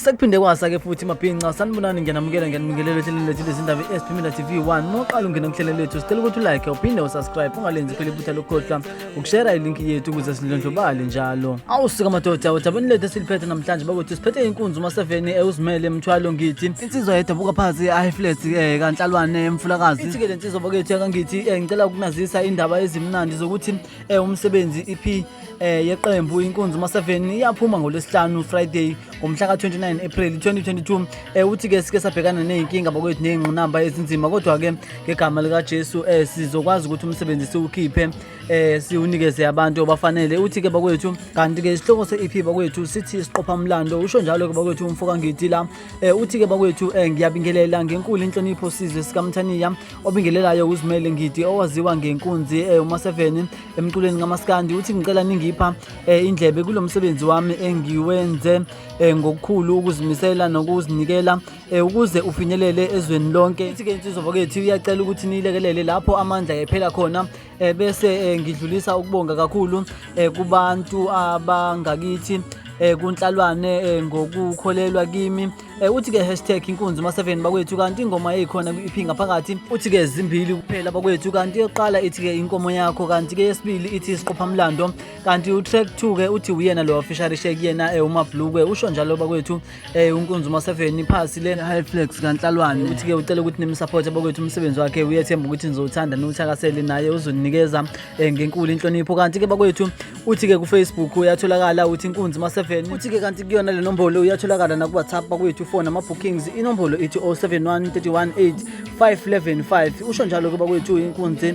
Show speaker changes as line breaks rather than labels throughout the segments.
Sekuphinde kwasa-ke futhi mabhinca sanibonani ngiyanamukela ngiyanibingelelo ehlelweni lethu lezindaba i-Aprile TV1 moqala ungena kuhlelo lethu sicela ukuthi ulike uphinde usubscribe ungalenzi phela iphutha lokukhohlwa ukushare ilink yethu ukuze silondlobale njalo. Awusuka madoda uthabeni lethu esiliphethe namhlanje bakuthi siphethe Inkunzi Maseven uzimele emthwalo ngithi insizwa yedabuka phansi i-flat kanhlalwane emfulakazi ithi ke lensizwa bakwethu yakangithi ngicela ukunazisa indaba ezimnandi zokuthi umsebenzi EP yeqembu Inkunzi Maseven iyaphuma ngolesihlanu Friday ngomhlaka 29 April 2022 uthi ke sike sabhekana nezinkinga bakwethu nezingqinamba ezinzima kodwa ke ngegama lika Jesu sizokwazi ukuthi umsebenzi siwukhiphe siunikeze abantu abafanele uthi ke bakwethu kanti ke isihloko se-EP bakwethu sithi siqopha umlando usho njalo ke bakwethu umfoka ngithi la uthi ke bakwethu ngiyabingelela ngenkulu inhlonipho sizwe sikaMthaniya obingelelayo uzimele ngithi owaziwa ngenkunzi uMaseven emculweni ngamaskandi uthi ngicela ningipha indlebe kulomsebenzi wami engiwenze ngokukhulu ukuzimisela nokuzinikela ukuze ufinyelele ezweni lonke ithi ke insizwa bakwethu uyacela ukuthi nilekelele lapho amandla ephela khona bese ngidlulisa ukubonga kakhulu kubantu abangakithi kunhlalwane ngokukholelwa kimi uthi ke #Inkunzi Maseven bakwethu kanti ingoma eyikhona ku-EP ngaphakathi uthi ke zimbili kuphela bakwethu kanti yoqala ithi ke inkomo yakho kanti ke yesibili ithi siqopha umlando kanti utrack 2 ke uthi uyena lo official shake yena umabhlukwe usho njalo bakwethu Inkunzi Maseven phasi le high flex kanhlalwane uthi ke ucela ukuthi nimsupport bakwethu umsebenzi wakhe uyathemba ukuthi nizothanda nothakasele naye uzonikeza ngenkulu inhlonipho kanti ke bakwethu uthi ke ku Facebook uyatholakala uthi Inkunzi Maseven uthi ke kanti kuyona le nombolo uyatholakala na ku WhatsApp bakwethu phone ama bookings inombolo ithi 0713185515 usho njalo kuba kwethu Inkunzi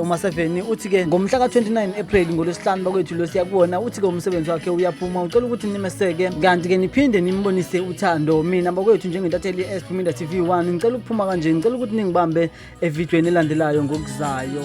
uMaseven uthi ke ngomhlaka 29 April ngolesihlanu bakwethu lo siyakubona uthi ke umsebenzi wakhe uyaphuma ucela ukuthi nimeseke kanti ke niphinde nimbonise uthando mina bakwethu njengentatheli i-Aprile TV1 ngicela ukuphuma kanje ngicela ukuthi ningibambe evidweni elandelayo ngokuzayo.